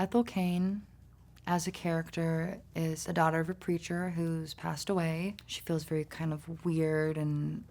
Ethel Cain, as a character, is the daughter of a preacher who's passed away. She feels very kind of weird and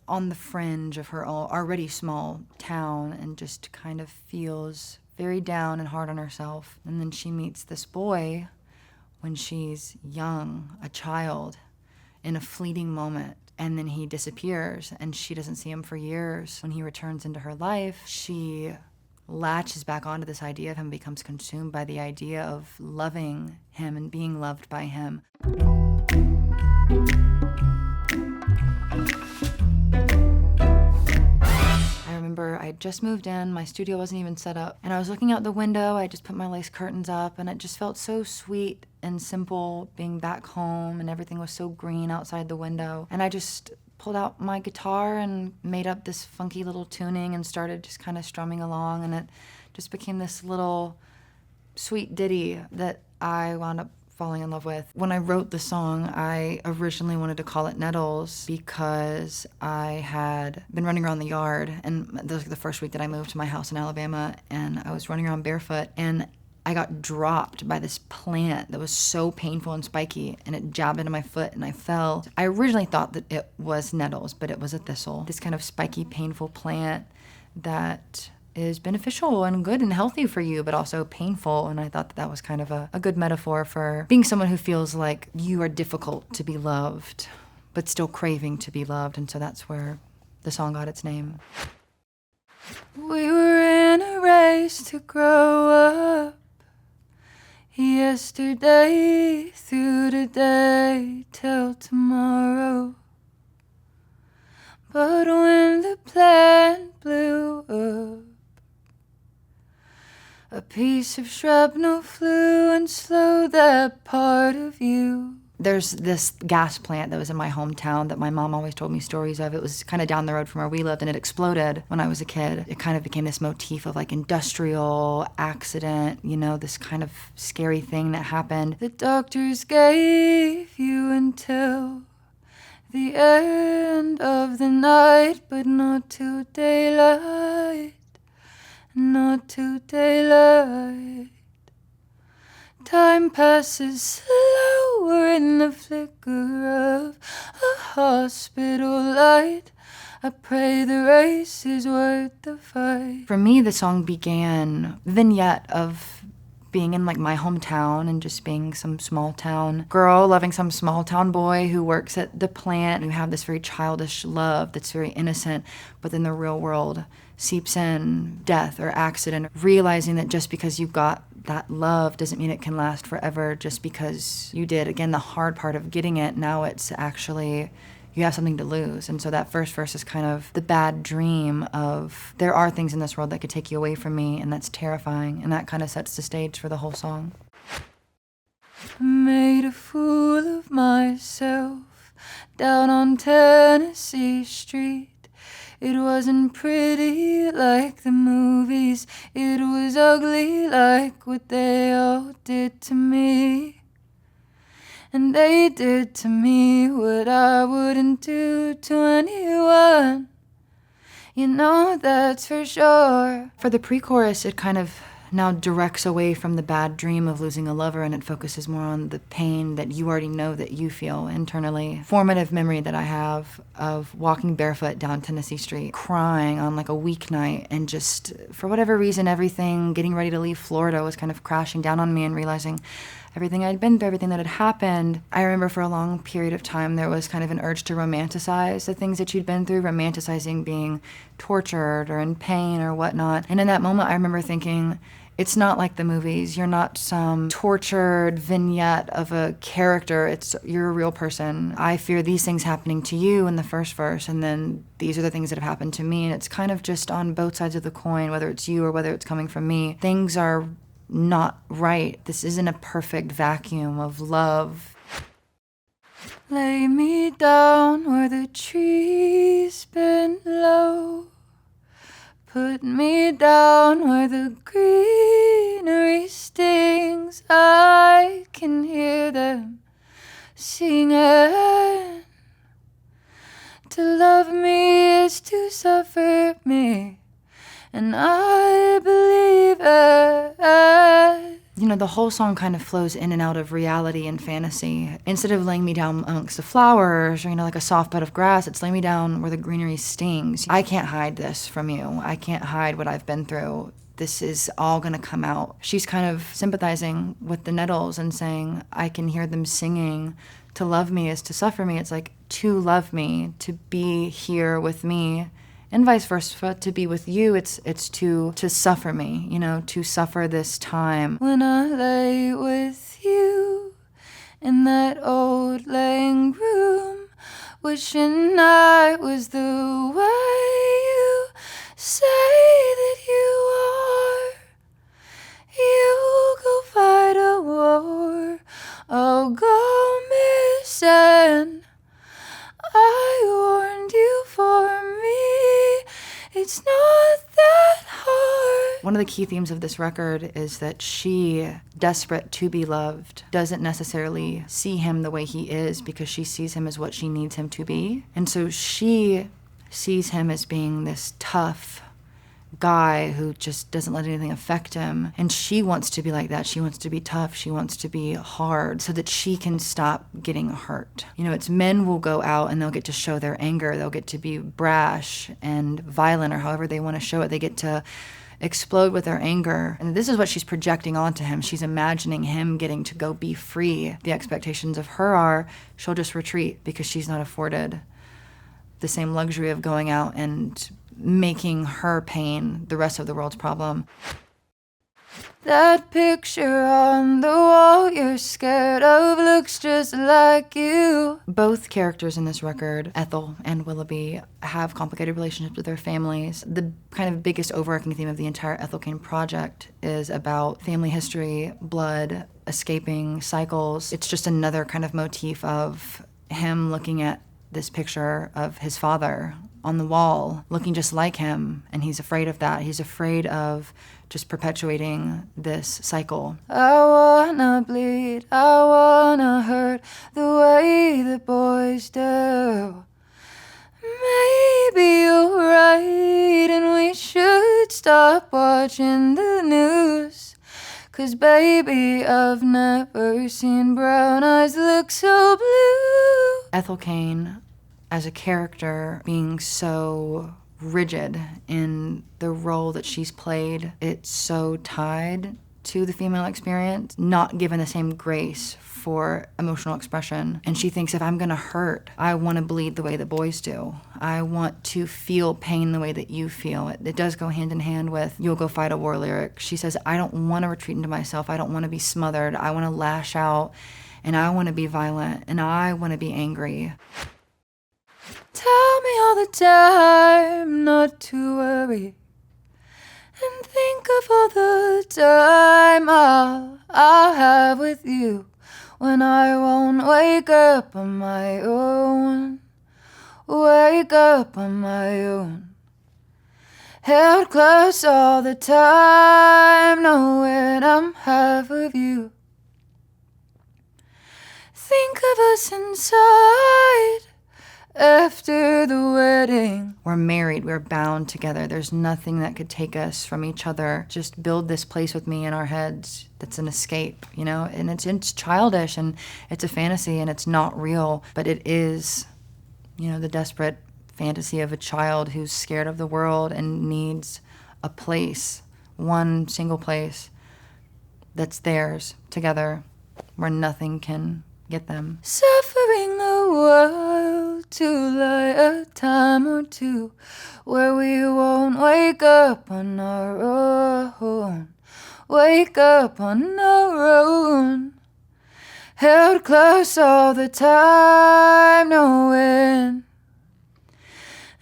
on the fringe of her already small town, and just kind of feels very down and hard on herself. And then she meets this boy when she's young, a child, in a fleeting moment. And then he disappears, and she doesn't see him for years. When he returns into her life, she latches back onto this idea of him, becomes consumed by the idea of loving him and being loved by him. I remember I had just moved in, my studio wasn't even set up, and I was looking out the window. I just put my lace curtains up, and it just felt so sweet and simple being back home, and everything was so green outside the window. And I just pulled out my guitar and made up this funky little tuning and started just kind of strumming along, and it just became this little sweet ditty that I wound up falling in love with. When I wrote the song, I originally wanted to call it Nettles because I had been running around the yard, and this was the first week that I moved to my house in Alabama, and I was running around barefoot, and I got dropped by this plant that was so painful and spiky, and it jabbed into my foot and I fell. I originally thought that it was nettles, but it was a thistle. This kind of spiky, painful plant that is beneficial and good and healthy for you, but also painful. And I thought that that was kind of a good metaphor for being someone who feels like you are difficult to be loved, but still craving to be loved. And so that's where the song got its name. We were in a race to grow up, yesterday through today till tomorrow. But when the plant blew up, a piece of shrapnel flew and slowed that part of you. There's this gas plant that was in my hometown that my mom always told me stories of. It was kind of down the road from where we lived, and it exploded when I was a kid. It kind of became this motif of like industrial accident, you know, this kind of scary thing that happened. The doctors gave you until the end of the night, but not till daylight, not till daylight. Time passes slower in the flicker of a hospital light. I pray the race is worth the fight. For me, the song began vignette of being in like my hometown and just being some small town girl loving some small town boy who works at the plant, and you have this very childish love that's very innocent, but then the real world seeps in death or accident, realizing that just because you've got that love doesn't mean it can last forever just because you did. Again, the hard part of getting it, now it's actually you have something to lose. And so that first verse is kind of the bad dream of there are things in this world that could take you away from me, and that's terrifying, and that kind of sets the stage for the whole song. I made a fool of myself down on Tennessee Street. It wasn't pretty like the movies, it was ugly like what they all did to me. And they did to me what I wouldn't do to anyone, you know, that's for sure. For the pre-chorus, it kind of now directs away from the bad dream of losing a lover, and it focuses more on the pain that you already know that you feel internally. Formative memory that I have of walking barefoot down Tennessee Street, crying on like a weeknight, and just for whatever reason, everything getting ready to leave Florida was kind of crashing down on me, and realizing everything I'd been through, everything that had happened. I remember for a long period of time there was kind of an urge to romanticize the things that you'd been through, romanticizing being tortured or in pain or whatnot. And in that moment I remember thinking, it's not like the movies. You're not some tortured vignette of a character. You're a real person. I fear these things happening to you in the first verse, and then these are the things that have happened to me. And it's kind of just on both sides of the coin, whether it's you or whether it's coming from me. Things are not right. This isn't a perfect vacuum of love. Lay me down where the trees bend low. Put me down where the greenery stings. I can hear them singing. To love me is to suffer me, and I believe it. the whole song kind of flows in and out of reality and fantasy. Instead of laying me down amongst the flowers or, like a soft bed of grass, it's lay me down where the greenery stings. I can't hide this from you. I can't hide what I've been through. This is all gonna come out. She's kind of sympathizing with the Nettles and saying, I can hear them singing, to love me is to suffer me. It's like, to love me, to be here with me, and vice versa, to be with you, it's to suffer me, to suffer this time. When I lay with you in that old laying room, wishing I was the way you say that you are. You go fight a war, I'll go missing. I warned you for me, it's not that hard. One of the key themes of this record is that she, desperate to be loved, doesn't necessarily see him the way he is because she sees him as what she needs him to be. And so she sees him as being this tough guy who just doesn't let anything affect him. And she wants to be like that. She wants to be tough. She wants to be hard so that she can stop getting hurt. It's men will go out and they'll get to show their anger. They'll get to be brash and violent or however they want to show it. They get to explode with their anger. And this is what she's projecting onto him. She's imagining him getting to go be free. The expectations of her are she'll just retreat because she's not afforded the same luxury of going out and making her pain the rest of the world's problem. That picture on the wall you're scared of looks just like you. Both characters in this record, Ethel and Willoughby, have complicated relationships with their families. The kind of biggest overarching theme of the entire Ethel Cain project is about family history, blood, escaping, cycles. It's just another kind of motif of him looking at this picture of his father on the wall, looking just like him, and he's afraid of that. He's afraid of just perpetuating this cycle. I wanna bleed, I wanna hurt the way the boys do. Maybe you're right, and we should stop watching the news. 'Cause baby, I've never seen brown eyes look so blue. Ethel Cain, as a character, being so rigid in the role that she's played, it's so tied to the female experience, not given the same grace for emotional expression. And she thinks, if I'm gonna hurt, I wanna bleed the way that boys do. I want to feel pain the way that you feel. It does go hand in hand with You'll Go Fight a War lyric. She says, I don't wanna retreat into myself. I don't wanna be smothered. I wanna lash out, and I wanna be violent, and I wanna be angry. Tell me all the time not to worry, and think of all the time I'll have with you when I won't wake up on my own, wake up on my own. Held close all the time, knowing I'm half of you. Think of us inside after the wedding. We're married, we're bound together. There's nothing that could take us from each other. Just build this place with me in our heads that's an escape, And it's childish and it's a fantasy and it's not real, but it is, the desperate fantasy of a child who's scared of the world and needs a place, one single place that's theirs together where nothing can get them. Suffering the world to lie a time or two where we won't wake up on our own, wake up on our own. Held close all the time, knowing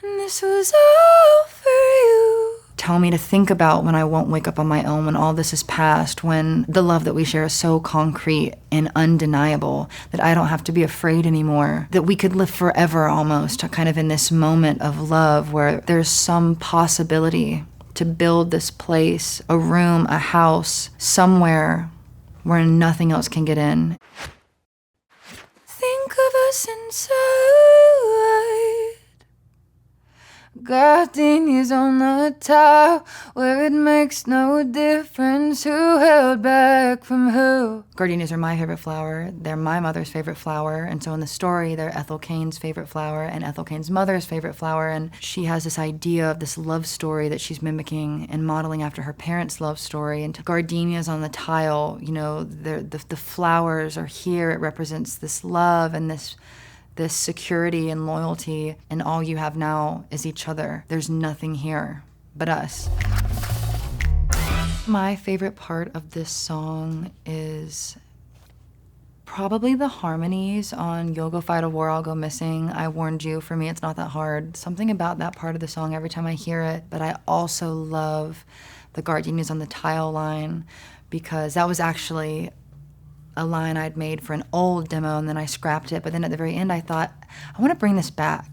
this was all for you. Tell me to think about when I won't wake up on my own, when all this is past, when the love that we share is so concrete and undeniable that I don't have to be afraid anymore, that we could live forever almost, kind of in this moment of love where there's some possibility to build this place, a room, a house, somewhere where nothing else can get in. Think of us inside, Gardenias on the tile, where it makes no difference who held back from who. Gardenias are my favorite flower. They're my mother's favorite flower. And so in the story, they're Ethel Cain's favorite flower and Ethel Cain's mother's favorite flower. And she has this idea of this love story that she's mimicking and modeling after her parents' love story. And gardenias on the tile, you know, the flowers are here. It represents this love and this security and loyalty, and all you have now is each other. There's nothing here but us. My favorite part of this song is probably the harmonies on You'll Go Fight a War, I'll Go Missing, I Warned You. For me, it's not that hard. Something about that part of the song every time I hear it, but I also love the Gardenias on the Tile line, because that was actually a line I'd made for an old demo, and then I scrapped it. But then at the very end, I thought, I want to bring this back.